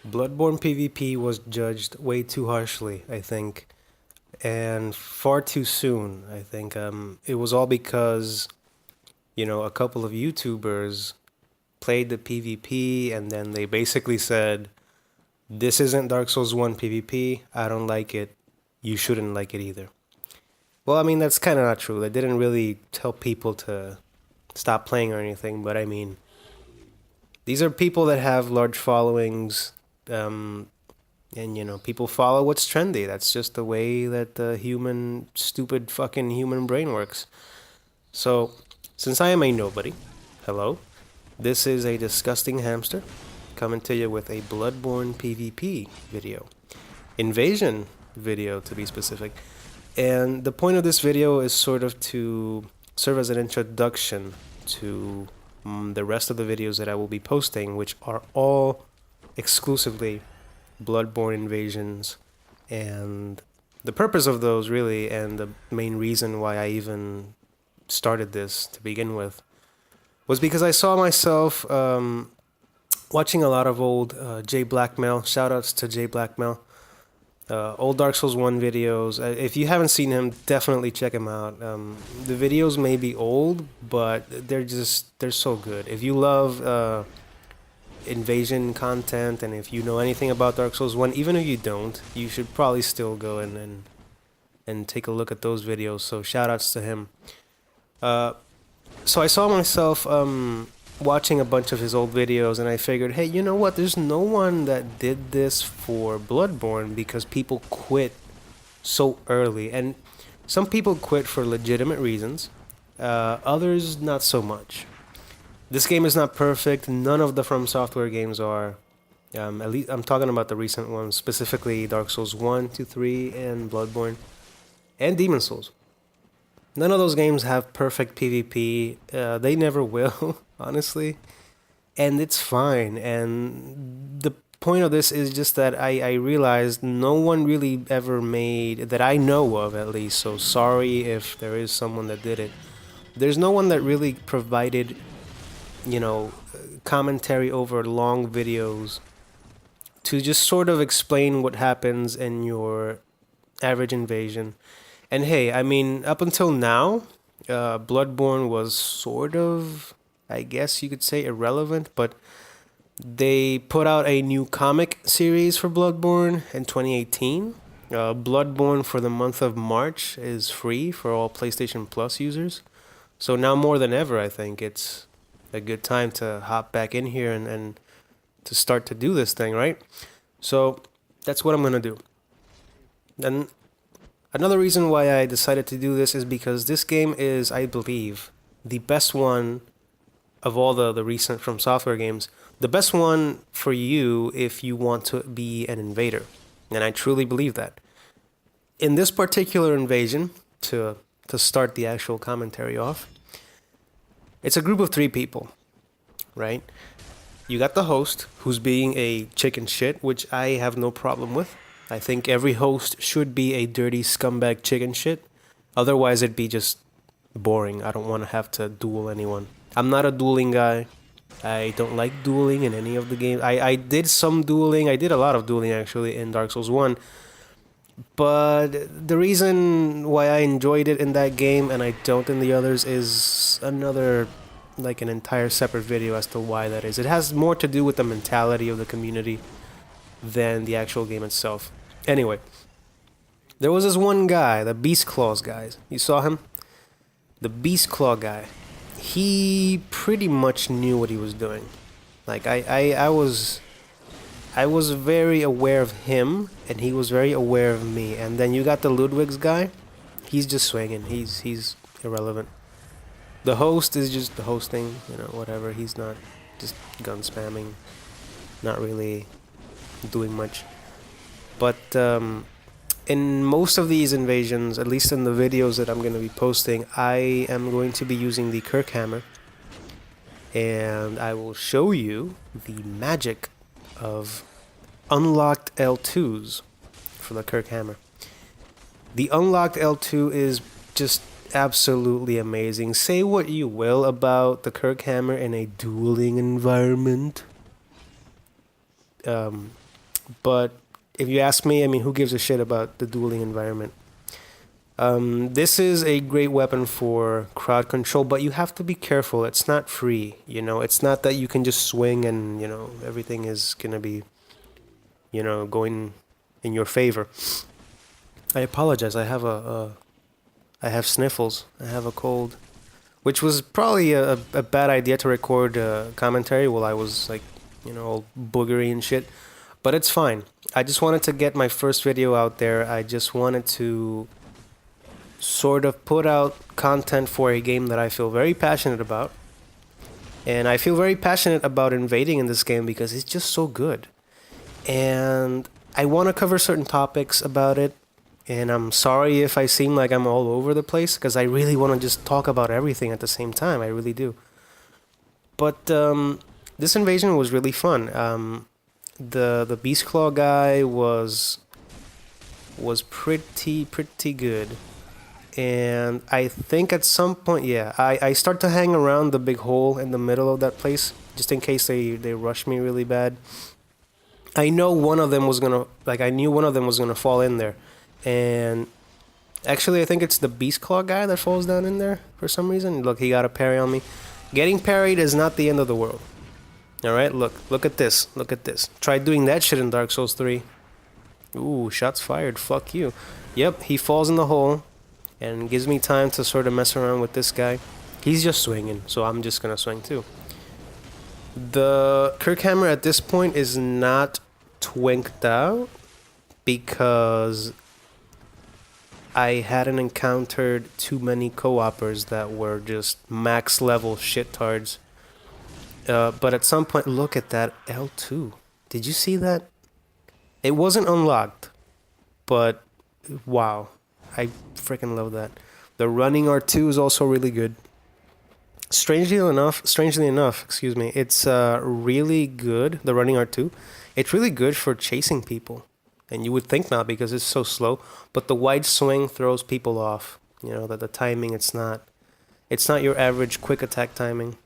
Bloodborne PvP was judged way too harshly, I think, and far too soon. I think it was all because, a couple of YouTubers played the PvP and then they basically said, "This isn't Dark Souls 1 PvP. I don't like it. You shouldn't like it either." Well, I mean, that's kind of not true. They didn't really tell people to stop playing or anything, but I mean, these are people that have large followings, um, and people follow what's trendy. That's just the way that the stupid fucking human brain works. So, since I am a nobody, hello, this is a disgusting hamster coming to you with a Bloodborne PvP video, invasion video to be specific. And the point of this video is sort of to serve as an introduction to the rest of the videos that I will be posting, which are all exclusively Bloodborne invasions. And the purpose of those, really, and the main reason why I even started this to begin with, was because I saw myself watching a lot of old Jay Blackmail. Shoutouts to Jay Blackmail. Old Dark Souls 1 videos. If you haven't seen him, definitely check him out. The videos may be old, but they're so good. If you love invasion content and if you know anything about Dark Souls 1, even if you don't, you should probably still go and take a look at those videos. So shout outs to him. So I saw myself watching a bunch of his old videos and I figured, hey, you know what? There's no one that did this for Bloodborne because people quit so early. And some people quit for legitimate reasons, others not so much. This game is not perfect. None of the From Software games are. At least I'm talking about the recent ones, specifically Dark Souls 1, 2, 3, and Bloodborne, and Demon Souls. None of those games have perfect PvP. They never will, honestly. And it's fine. And the point of this is just that I realized no one really ever made, that I know of at least, so sorry if there is someone that did it. There's no one that really provided, commentary over long videos to just sort of explain what happens in your average invasion. And hey, I mean, up until now, Bloodborne was sort of, I guess you could say, irrelevant, but they put out a new comic series for Bloodborne in 2018. Bloodborne for the month of March is free for all PlayStation Plus users. So now more than ever, I think it's a good time to hop back in here and to start to do this thing, right? So that's what I'm going to do. And another reason why I decided to do this is because this game is, I believe, the best one of all the recent From Software games. The best one for you if you want to be an invader. And I truly believe that. In this particular invasion, to start the actual commentary off, it's a group of 3 people, right? You got the host, who's being a chicken shit, which I have no problem with. I think every host should be a dirty scumbag chicken shit. Otherwise, it'd be just boring. I don't want to have to duel anyone. I'm not a dueling guy. I don't like dueling in any of the games. I did some dueling. I did a lot of dueling, actually, in Dark Souls 1. But the reason why I enjoyed it in that game and I don't in the others is another, like an entire separate video as to why that is. It has more to do with the mentality of the community than the actual game itself. Anyway, there was this one guy, the Beast Claws guys. You saw him? The Beast Claw guy. He pretty much knew what he was doing. Like I was very aware of him, and he was very aware of me. And then you got the Ludwig's guy. He's just swinging. He's irrelevant. The host is just the hosting, whatever. He's not just gun spamming, not really doing much. But in most of these invasions, at least in the videos that I'm going to be posting, I am going to be using the Kirk Hammer. And I will show you the magic of unlocked L2s for the Kirk Hammer. The unlocked L2 is just absolutely amazing. Say what you will about the Kirk Hammer in a dueling environment. But if you ask me, I mean, who gives a shit about the dueling environment? This is a great weapon for crowd control, but you have to be careful. It's not free, you know. It's not that you can just swing and, you know, everything is gonna be, you know, going in your favor. I apologize. I have sniffles. I have a cold, which was probably a bad idea to record commentary while I was like, you know, all boogery and shit. But it's fine. I just wanted to get my first video out there. I just wanted to sort of put out content for a game that I feel very passionate about. And I feel very passionate about invading in this game because it's just so good. And I want to cover certain topics about it. And I'm sorry if I seem like I'm all over the place because I really want to just talk about everything at the same time. I really do. But this invasion was really fun. The Beast Claw guy was pretty good. And I think at some point, yeah, I start to hang around the big hole in the middle of that place just in case they rush me really bad. I know one of them was gonna, like, I knew one of them was gonna fall in there. And actually, I think it's the Beast Claw guy that falls down in there for some reason. Look, he got a parry on me. Getting parried is not the end of the world. Alright, look at this. Look at this. Try doing that shit in Dark Souls 3. Ooh, shots fired. Fuck you. Yep, he falls in the hole and gives me time to sort of mess around with this guy. He's just swinging, so I'm just gonna swing too. The Kirkhammer at this point is not twinked out because I hadn't encountered too many co-opers that were just max level shittards. But at some point, look at that L2. Did you see that? It wasn't unlocked, but wow. I freaking love that. The running R2 is also really good. Strangely enough, excuse me, it's really good, the running R2. It's really good for chasing people. And you would think not because it's so slow, but the wide swing throws people off. You know, that the timing, it's not your average quick attack timing.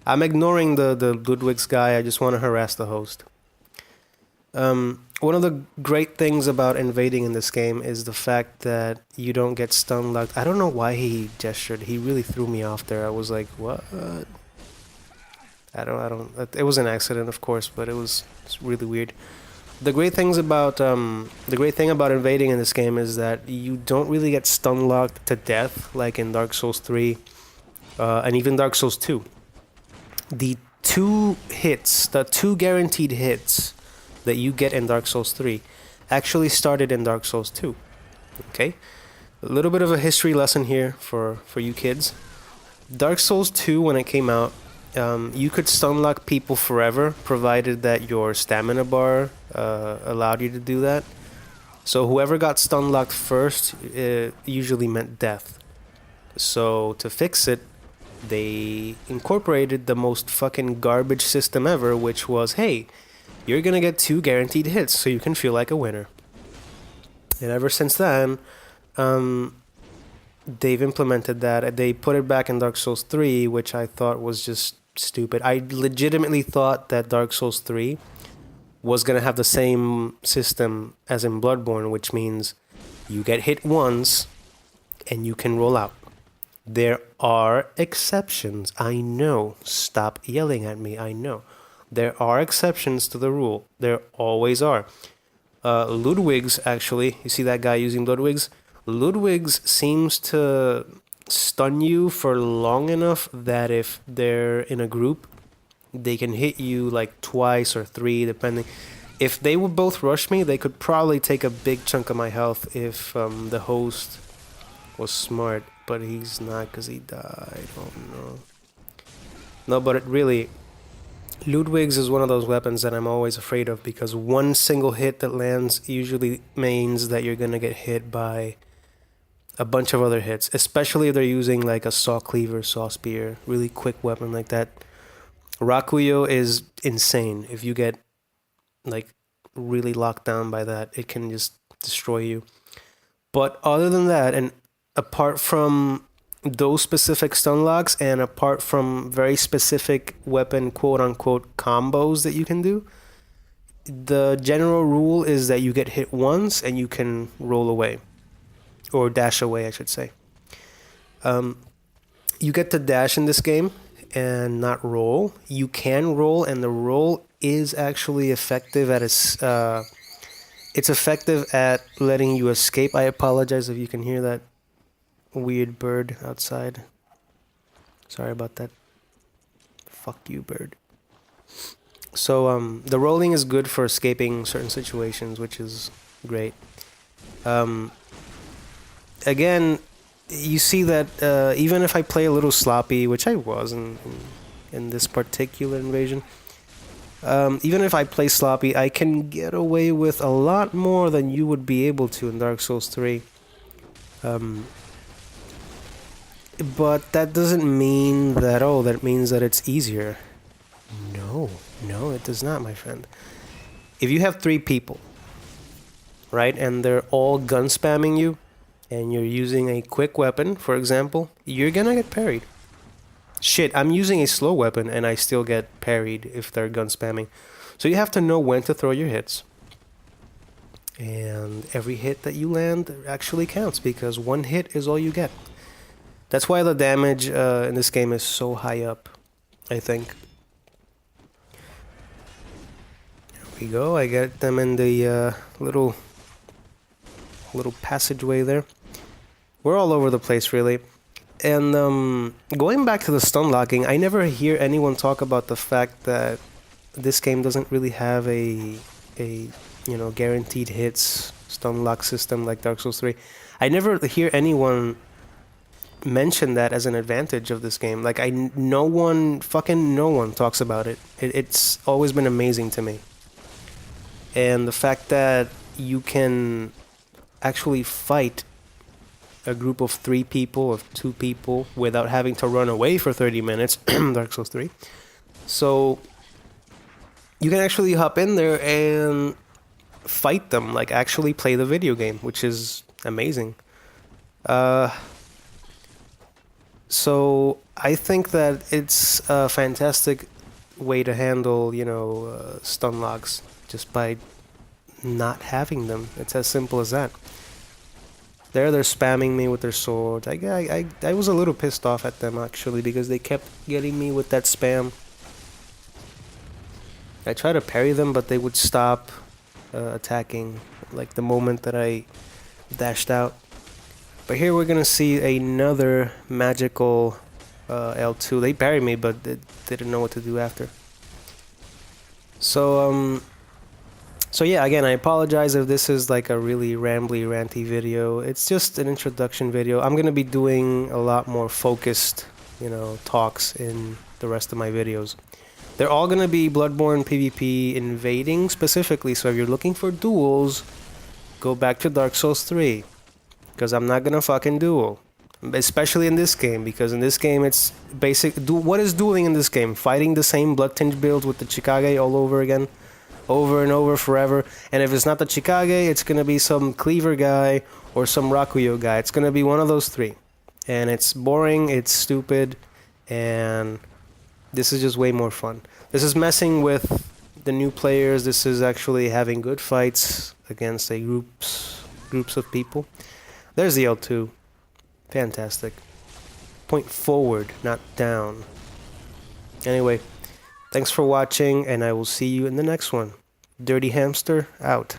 I'm ignoring the Ludwig's guy, I just want to harass the host. One of the great things about invading in this game is the fact that you don't get stun locked. I don't know why he gestured. He really threw me off there. I was like, what? I don't. It was an accident, of course, but it's really weird. The great thing about invading in this game is that you don't really get stun locked to death like in Dark Souls 3 and even Dark Souls 2. The two guaranteed hits that you get in Dark Souls 3 actually started in Dark Souls 2. Okay? A little bit of a history lesson here for you kids. Dark Souls 2, when it came out, you could stunlock people forever, provided that your stamina bar allowed you to do that. So whoever got stunlocked first usually meant death. So to fix it, they incorporated the most fucking garbage system ever, which was, hey, you're gonna get 2 guaranteed hits so you can feel like a winner. And ever since then, they've implemented that. They put it back in Dark Souls 3, which I thought was just stupid. I legitimately thought that Dark Souls 3 was gonna have the same system as in Bloodborne, which means you get hit once and you can roll out. There are exceptions, I know. Stop yelling at me, I know. There are exceptions to the rule. There always are. Ludwig's, actually, you see that guy using Ludwig's? Ludwig's seems to stun you for long enough that if they're in a group, they can hit you like twice or 3, depending. If they would both rush me, they could probably take a big chunk of my health if the host was smart. But he's not because he died. Oh no. No, but really, Ludwig's is one of those weapons that I'm always afraid of because one single hit that lands usually means that you're gonna get hit by a bunch of other hits, especially if they're using like a saw cleaver, saw spear, really quick weapon like that. Rakuyo is insane. If you get like really locked down by that, it can just destroy you. But other than that, and apart from those specific stun locks and apart from very specific weapon quote unquote combos that you can do, the general rule is that you get hit once and you can roll away. Or dash away, I should say. You get to dash in this game and not roll. You can roll, and the roll is actually effective at it's effective at letting you escape. I apologize if you can hear that weird bird outside. Sorry about that. Fuck you, bird. So the rolling is good for escaping certain situations, which is great. Again, you see that even if I play a little sloppy, which I was in this particular invasion, even if I play sloppy, I can get away with a lot more than you would be able to in Dark Souls 3. But that doesn't mean that, that means that it's easier. No, it does not, my friend. If you have 3 people, right, and they're all gun spamming you, and you're using a quick weapon, for example, you're gonna get parried. Shit, I'm using a slow weapon and I still get parried if they're gun spamming. So you have to know when to throw your hits. And every hit that you land actually counts, because one hit is all you get. That's why the damage in this game is so high up, I think. There we go, I get them in the little passageway there. We're all over the place, really. And going back to the stun locking, I never hear anyone talk about the fact that this game doesn't really have a guaranteed hits stun lock system like Dark Souls 3. I never hear anyone mention that as an advantage of this game. Like, no one talks about it. It's always been amazing to me. And the fact that you can actually fight a group of 3 people, of 2 people, without having to run away for 30 minutes, Dark Souls 3. So you can actually hop in there and fight them, like actually play the video game, which is amazing. So I think that it's a fantastic way to handle, stun locks, just by not having them. It's as simple as that. They're spamming me with their swords. I was a little pissed off at them, actually, because they kept getting me with that spam. I tried to parry them, but they would stop attacking, like the moment that I dashed out. But here we're gonna see another magical L2. They parried me, but they didn't know what to do after. So yeah, again, I apologize if this is like a really rambly, ranty video. It's just an introduction video. I'm gonna be doing a lot more focused, talks in the rest of my videos. They're all gonna be Bloodborne PvP invading specifically, so if you're looking for duels, go back to Dark Souls 3. Because I'm not gonna fucking duel. Especially in this game, because in this game it's basic... What is dueling in this game? Fighting the same blood-tinged builds with the Chikage all over again? Over and over forever. And if it's not the Chikage, it's gonna be some cleaver guy or some Rakuyo guy. It's gonna be one of those 3. And it's boring, it's stupid, and this is just way more fun. This is messing with the new players. This is actually having good fights against groups of people. There's the L2. Fantastic. Point forward, not down. Anyway, thanks for watching, and I will see you in the next one. Dirty Hamster, out.